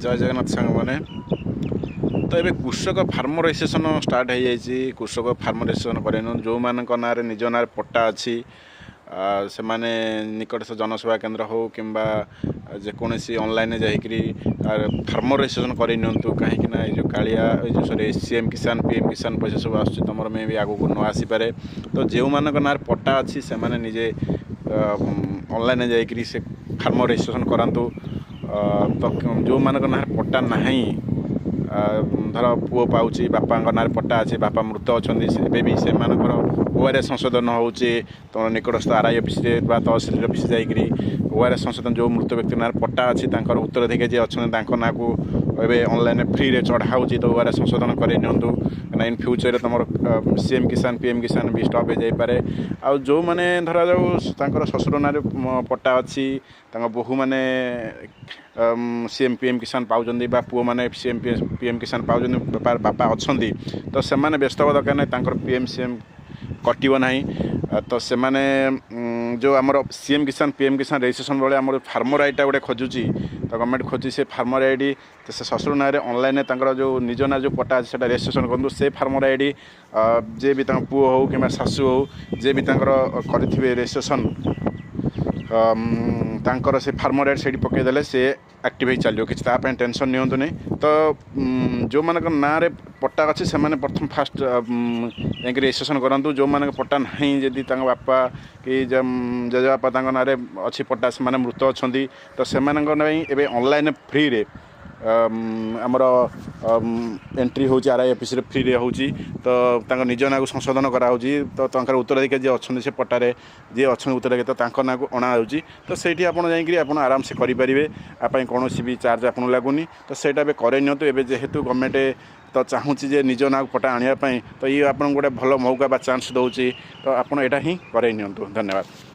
जय जगन्नाथ सांग मैंने तो ये कृषक फार्म रजिस्ट्रेशन स्टार्ट हो जाइए कृषक फार्म रजिस्ट्रेशन करें जो मान ना निज ना पट्टा अच्छी से माने निकटस्थ जनसेवा केंद्र हो कि जेकोसी ऑनलाइन जाकरी फार्म रजिस्ट्रेशन कर कहीं जो कालिया जो सॉरी सीएम किसान पीएम किसान पैसा सब आस तुम मे भी आगू न आसीपे तो जो मान ना पट्टा अच्छी से माने निजे ऑनलाइन जाकरी से फार्म रजिस्ट्रेशन करातु तो जो मान ना पट्टा ना धर पुओ पाँच बापा ना पट्टा अच्छे बापा मृत अच्छा भी से ओआरएस संशोधन हो तुम निकटस्थ आरआई ऑफिस तहसिल ऑफिस जाकरी ओआरएस संशोधन जो मृत व्यक्ति ना पट्टा अच्छी उत्तराधिकारी जी अच्छा ना को ऑनलाइन फ्री रे चढ़ाऊ तो ओआरएस संशोधन कर इन फ्यूचर तुम सीएम किसान पीएम किसान भी स्टॉप हो जापे आ जो मैंने धरा जाऊ ससुर ना पट्टा अच्छी बोहू मैंने सीएम पीएम किसान पाँच पुओ मैंने सीएम पीएम किसान पाँच बापा अच्छा तो से व्यस्त हवा दरकार नहीं पीएम सीएम कटो ना तो से जो आमर सीएम किसान पीएम किसान रजिस्ट्रेशन बेले आम फार्मर आईटा गोटे खोजुची तो गवर्नमेंट खोजी से फार्मर आईडी तो से ससुर ना ऑनलाइन जो निज ना जो पट्टा अच्छे रजिस्ट्रेशन करूँ से फार्मर आईडी जे भी पुओ हो कि शाशु हो जे भी करें रजिस्ट्रेशन तांकर से फार्मर आईडी से पकईदे से एक्टिव चलो कि टेंशन नियंतु नहीं तो जो मान ना पट्टा अच्छी से प्रथम फास्ट जाकि रजिस्ट्रेशन करूँ जो मान पट्टा ना जदि बापा कि जेजेबापा ना अच्छी पट्टा से मृत अच्छा तो से ऑनलाइन फ्री रे आमर एंट्री हो आरआई ऑफिस रे फ्री रे हो तो निज ना को संशोधन कराऊँ तो उत्तराधिकारी जी अच्छा से पट्टारे जी अच्छा उत्तराधिकारी तो ना को अणा तो सही आप आराम से करेंगे आप कौन भी चार्ज आपको लगुनि तो सहीटा करें जेहेतु गवर्नमेंट तो चाहूँगी जे निज ना पट्टा आने तो ये आपको गोटे भल मौका बा चांस दूसरी तो आपड़ यहाँ ही करें धन्यवाद।